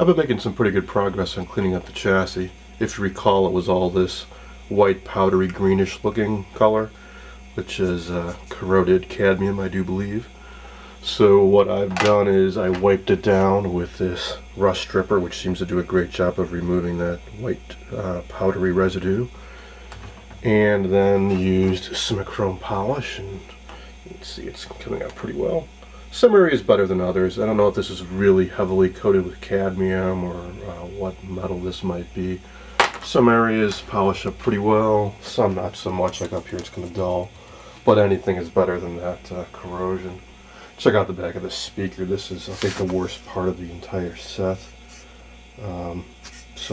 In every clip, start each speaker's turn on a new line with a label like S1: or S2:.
S1: I've been making some pretty good progress on cleaning up the chassis. If you recall, it was all this white, powdery, greenish looking color, which is corroded cadmium, I do believe. So what I've done is I wiped it down with this rust stripper, which seems to do a great job of removing that white powdery residue, and then used some chrome polish, and you can see it's coming out pretty well. Some areas better than others. I don't know if this is really heavily coated with cadmium or what metal this might be. Some areas polish up pretty well, some not so much, like up here it's kind of dull. But anything is better than that corrosion. Check out the back of this speaker. This is, I think, the worst part of the entire set. So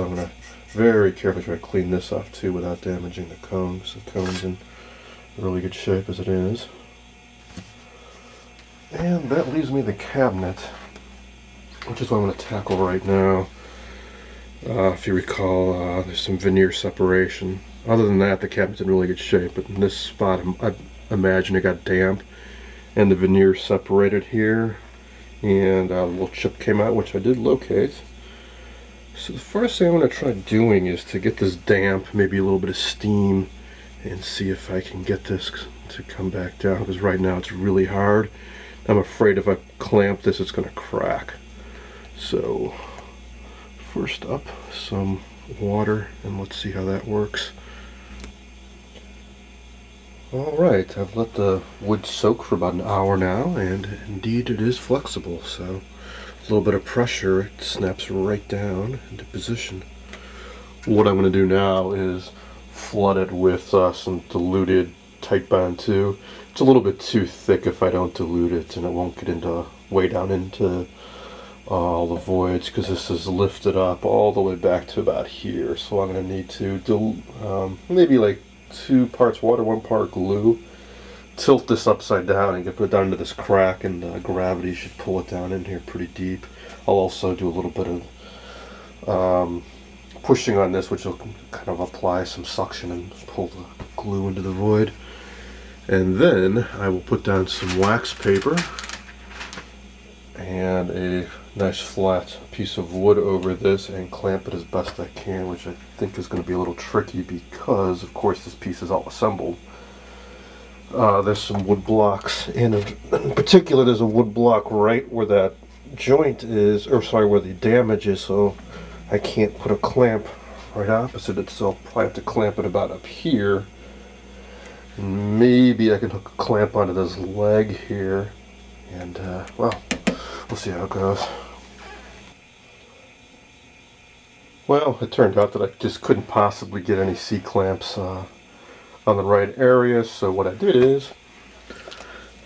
S1: I'm going to very carefully try to clean this off too without damaging the cones. The cone's in really good shape as it is. And that leaves me the cabinet, which is what I'm going to tackle right now. If you recall, there's some veneer separation. Other than that, the cabinet's in really good shape, but in this spot, I imagine it got damp, and the veneer separated here, and a little chip came out, which I did locate. So the first thing I'm going to try doing is to get this damp, maybe a little bit of steam, and see if I can get this to come back down, because right now it's really hard. I'm afraid if I clamp this, it's going to crack. So first up, some water, and let's see how that works. Alright, I've let the wood soak for about an hour now, and indeed it is flexible, so a little bit of pressure, it snaps right down into position. What I'm going to do now is flood it with some diluted Titebond 2. It's a little bit too thick if I don't dilute it, and it won't get into way down into all the voids, because this is lifted up all the way back to about here. So I'm going to need to maybe like 2 parts water, 1 part glue. Tilt this upside down and get it down into this crack, and gravity should pull it down in here pretty deep. I'll also do a little bit of pushing on this, which will kind of apply some suction and pull the glue into the void. And then I will put down some wax paper and a nice flat piece of wood over this and clamp it as best I can, which I think is going to be a little tricky because, of course, this piece is all assembled. There's some wood blocks, and in particular there's a wood block right where that joint is, or sorry, where the damage is, so I can't put a clamp right opposite it, so I'll probably have to clamp it about up here. Maybe I can hook a clamp onto this leg here, and well, we'll see how it goes. Well, it turned out that I just couldn't possibly get any C-clamps on the right area, so what I did is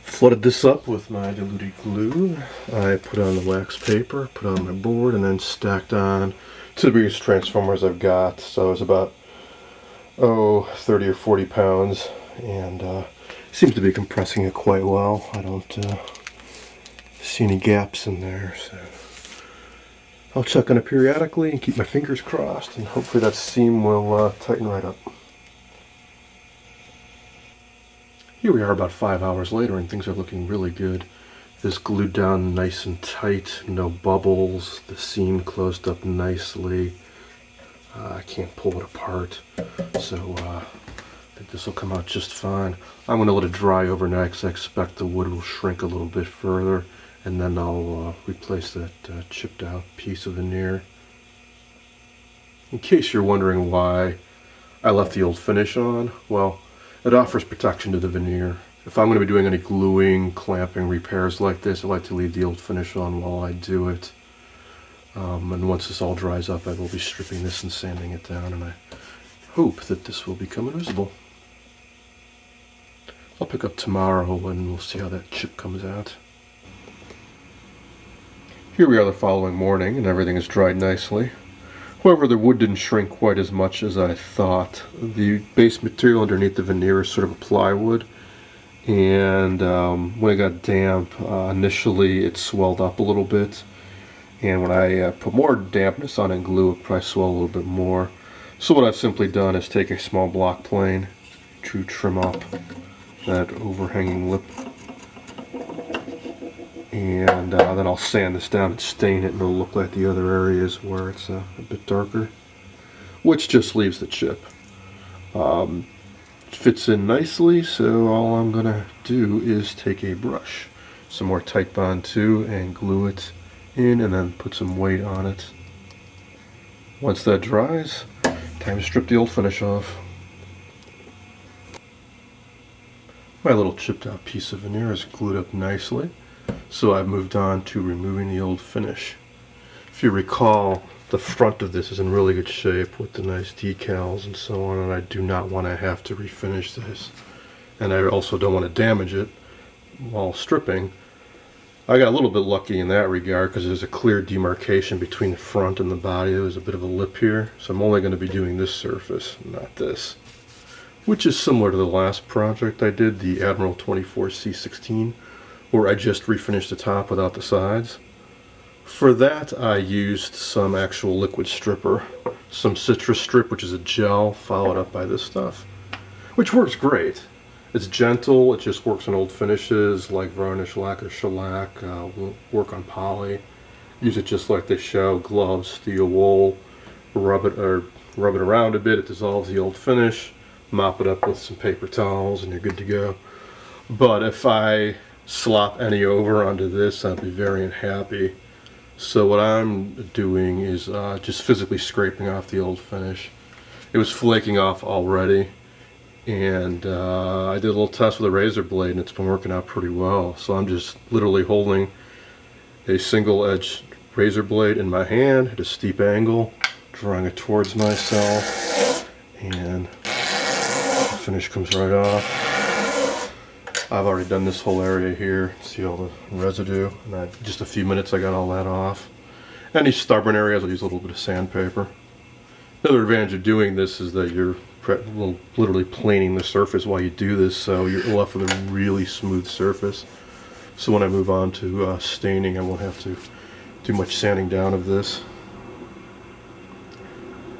S1: flooded this up with my diluted glue. I put on the wax paper, put on my board, and then stacked on to the biggest transformers I've got. So it's about 30 or 40 pounds, and seems to be compressing it quite well. I don't see any gaps in there, so I'll check on it periodically and keep my fingers crossed, and hopefully that seam will tighten right up. Here we are about 5 hours later, and things are looking really good. This glued down nice and tight, no bubbles, the seam closed up nicely. I can't pull it apart, so I think this will come out just fine. I'm going to let it dry overnight because I expect the wood will shrink a little bit further, and then I'll replace that chipped out piece of veneer. In case you're wondering why I left the old finish on, well, it offers protection to the veneer. If I'm going to be doing any gluing, clamping, repairs like this, I like to leave the old finish on while I do it. And once this all dries up, I will be stripping this and sanding it down, and I hope that this will become invisible. I'll pick up tomorrow and we'll see how that chip comes out. Here we are the following morning, and everything is dried nicely. However, the wood didn't shrink quite as much as I thought. The base material underneath the veneer is sort of a plywood, and when it got damp, initially it swelled up a little bit, and when I put more dampness on and glue, it probably swelled a little bit more. So what I've simply done is take a small block plane to trim up that overhanging lip And then I'll sand this down and stain it, and it'll look like the other areas where it's a bit darker, which just leaves the chip. Fits in nicely, so all I'm gonna do is take a brush, some more Titebond 2, and glue it in, and then put some weight on it. Once that dries, time to strip the old finish off. My little chipped out piece of veneer is glued up nicely, so I've moved on to removing the old finish. If you recall, the front of this is in really good shape with the nice decals and so on, and I do not want to have to refinish this. And I also don't want to damage it while stripping. I got a little bit lucky in that regard because there's a clear demarcation between the front and the body. There was a bit of a lip here, so I'm only going to be doing this surface, not this. Which is similar to the last project I did, the Admiral 24C16, where I just refinished the top without the sides. For that I used some actual liquid stripper, some citrus strip, which is a gel, followed up by this stuff, which works great. It's gentle, it just works on old finishes like varnish, lacquer, shellac, won't work on poly. Use it just like they show, gloves, steel wool, rub it around a bit, it dissolves the old finish, mop it up with some paper towels, and you're good to go. But if I slop any over onto this, I'd be very unhappy. So what I'm doing is just physically scraping off the old finish. It was flaking off already, and I did a little test with a razor blade, and it's been working out pretty well. So I'm just literally holding a single edge razor blade in my hand at a steep angle, drawing it towards myself, and the finish comes right off. I've already done this whole area here. See all the residue? And just a few minutes I got all that off. Any stubborn areas I'll use a little bit of sandpaper. Another advantage of doing this is that you're literally planing the surface while you do this, so you're left with a really smooth surface. So when I move on to staining, I won't have to do much sanding down of this.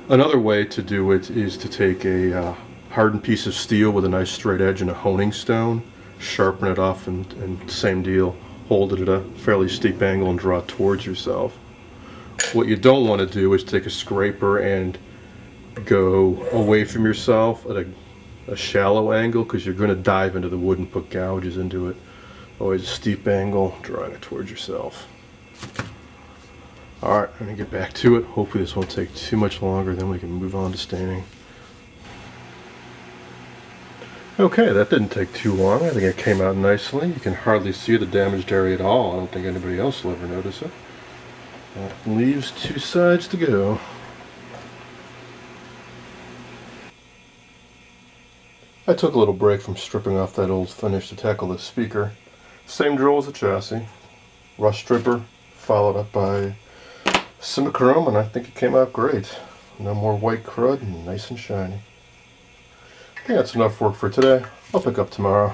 S1: Another way to do it is to take a hardened piece of steel with a nice straight edge and a honing stone, sharpen it off, and same deal, hold it at a fairly steep angle and draw it towards yourself. What you don't want to do is take a scraper and go away from yourself at a shallow angle, because you're going to dive into the wood and put gouges into it. Always a steep angle, drawing it towards yourself. Alright, I'm going to get back to it. Hopefully this won't take too much longer, then we can move on to staining. Okay, that didn't take too long. I think it came out nicely. You can hardly see the damaged area at all. I don't think anybody else will ever notice it. That leaves two sides to go. I took a little break from stripping off that old finish to tackle the speaker. Same drill as the chassis. Rust stripper, followed up by Simichrome, and I think it came out great. No more white crud and nice and shiny. I think that's enough work for today. I'll pick up tomorrow.